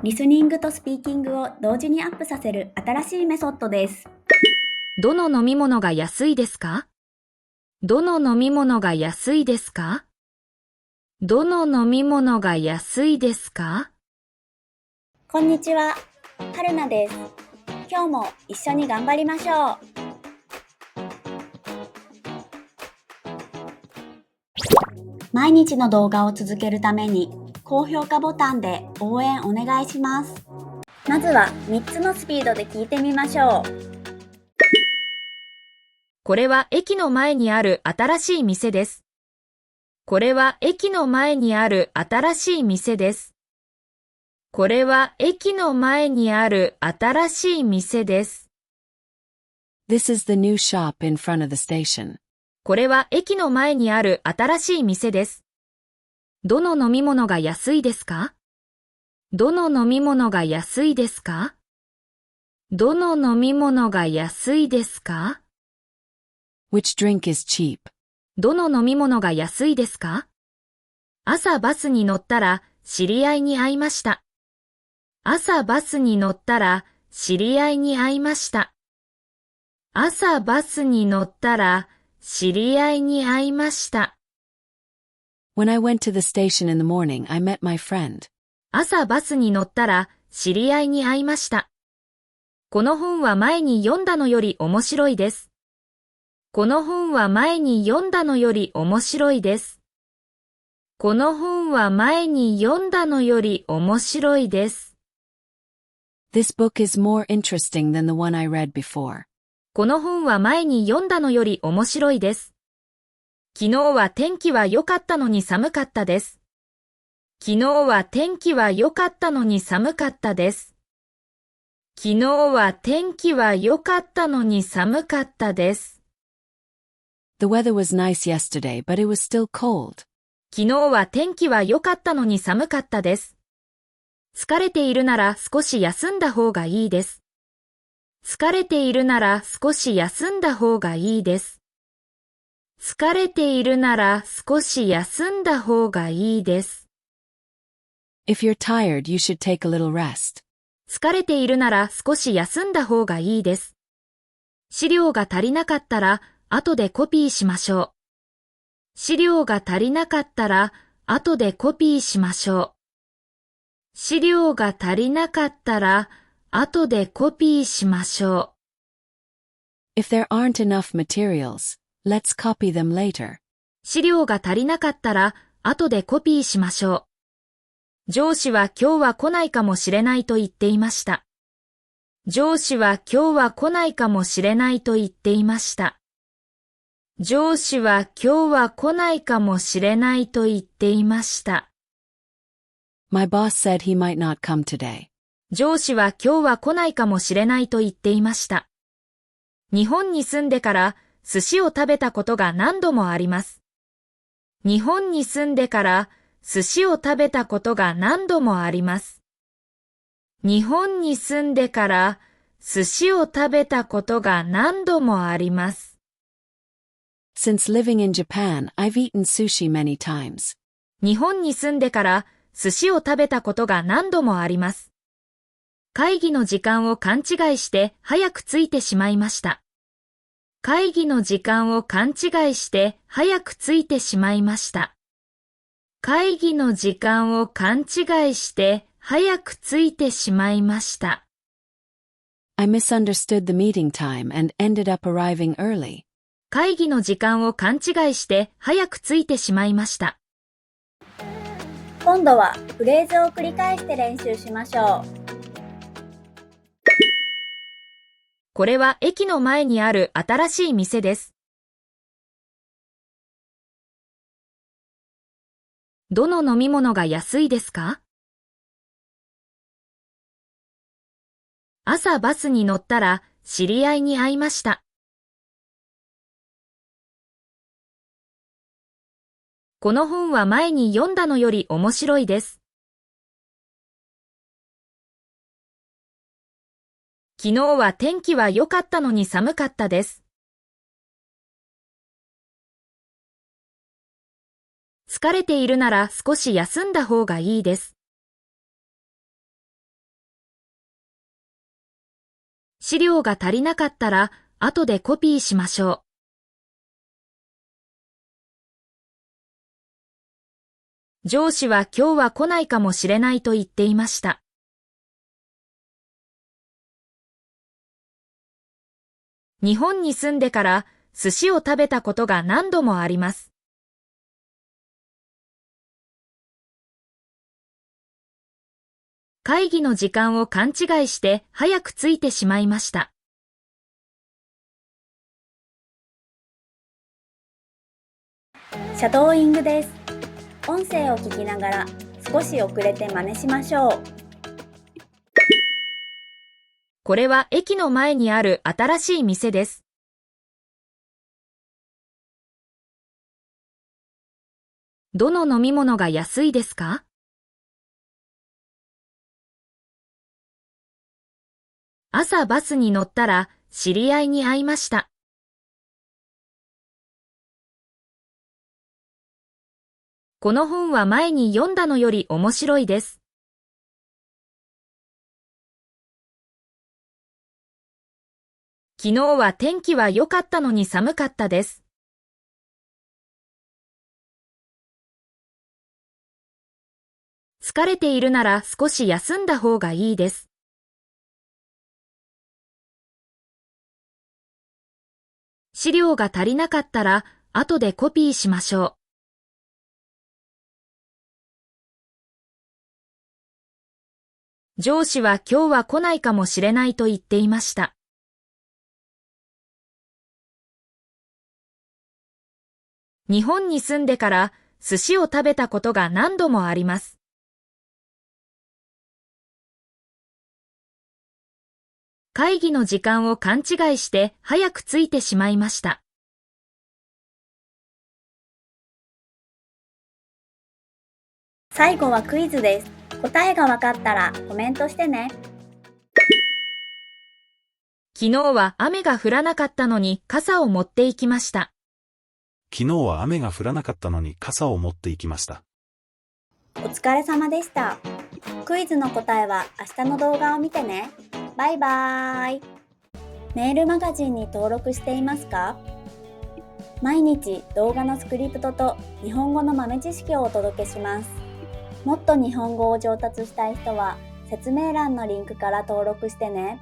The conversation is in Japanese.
リスニングとスピーキングを同時にアップさせる新しいメソッドです。どの飲み物が安いですか？どの飲み物が安いですか？どの飲み物が安いですか？こんにちは、はるなです。今日も一緒に頑張りましょう。毎日の動画を続けるために高評価ボタンで応援お願いします。まずは3つのスピードで聞いてみましょう。これは駅の前にある新しい店です。これは駅の前にある新しい店です。これは駅の前にある新しい店です。This is the new shop in front of the station. これは駅の前にある新しい店です。どの飲み物が安いですか？どの飲み物が安いですか？どの飲み物が安いですか？ Which drink is cheap? どの飲み物が安いですか？朝バスに乗ったら知り合いに会いました。朝バスに乗ったら知り合いに会いました。朝バスに乗ったら知り合いに会いました。When I went to the station in the morning, I met my friend. 朝バスに乗ったら知り合いに会いました。この本は前に読んだのより面白いです。この本は前に読んだのより面白いです。この本は前に読んだのより面白いです。This book is more interesting than the one I read before. この本は前に読んだのより面白いです。昨日は天気は良かったのに寒かったです。昨日は天気は良かったのに寒かったです。昨日は天気は良かったのに寒かったです。The weather was nice yesterday, but it was still cold. 昨日は天気は良かったのに寒かったです。疲れているなら少し休んだ方がいいです。疲れているなら少し休んだ方がいいです。疲れているなら少し休んだ方がいいです。If you're tired, you should take a little rest. 疲れているなら少し休んだ方がいいです。資料が足りなかったら後でコピーしましょう。資料が足りなかったら後でコピーしましょう。資料が足りなかったら後でコピーしましょう。If there aren't enough materials, let's copy them later. 資料が足りなかったら後でコピーしましょう。上司は今日は来ないかもしれないと言っていました。上司は今日は来ないかもしれないと言っていました。上司は今日は来ないかもしれないと言っていました。My boss said he might not come today. 上司は今日は来ないかもしれないと言っていました。日本に住んでから寿司を食べたことが何度もあります。日本に住んでから寿司を食べたことが何度もあります。日本に住んでから寿司を食べたことが何度もあります。Since living in Japan, I've eaten sushi many times. 日本に住んでから寿司を食べたことが何度もあります。会議の時間を勘違いして早く着いてしまいました。会議の時間を勘違いして早く着いてしまいました。会議の時間を勘違いして早く着いてしまいました。I misunderstood the meeting time and ended up arriving early. 会議の時間を勘違いして早く着いてしまいました。今度はフレーズを繰り返して練習しましょう。これは駅の前にある新しい店です。どの飲み物が安いですか？朝バスに乗ったら知り合いに会いました。この本は前に読んだのより面白いです。昨日は天気は良かったのに寒かったです。疲れているなら少し休んだ方がいいです。資料が足りなかったら後でコピーしましょう。上司は今日は来ないかもしれないと言っていました。日本に住んでから寿司を食べたことが何度もあります。会議の時間を勘違いして早く着いてしまいました。シャドーイングです。音声を聞きながら少し遅れて真似しましょう。これは駅の前にある新しい店です。どの飲み物が安いですか？朝バスに乗ったら知り合いに会いました。この本は前に読んだのより面白いです。昨日は天気は良かったのに寒かったです。疲れているなら少し休んだ方がいいです。資料が足りなかったら後でコピーしましょう。上司は今日は来ないかもしれないと言っていました。日本に住んでから寿司を食べたことが何度もあります。会議の時間を勘違いして早く着いてしまいました。最後はクイズです。答えがわかったらコメントしてね。昨日は雨が降らなかったのに傘を持って行きました。昨日は雨が降らなかったのに傘を持って行きました。お疲れ様でした。クイズの答えは明日の動画を見てね。バイバーイ。メールマガジンに登録していますか？毎日動画のスクリプトと日本語の豆知識をお届けします。もっと日本語を上達したい人は説明欄のリンクから登録してね。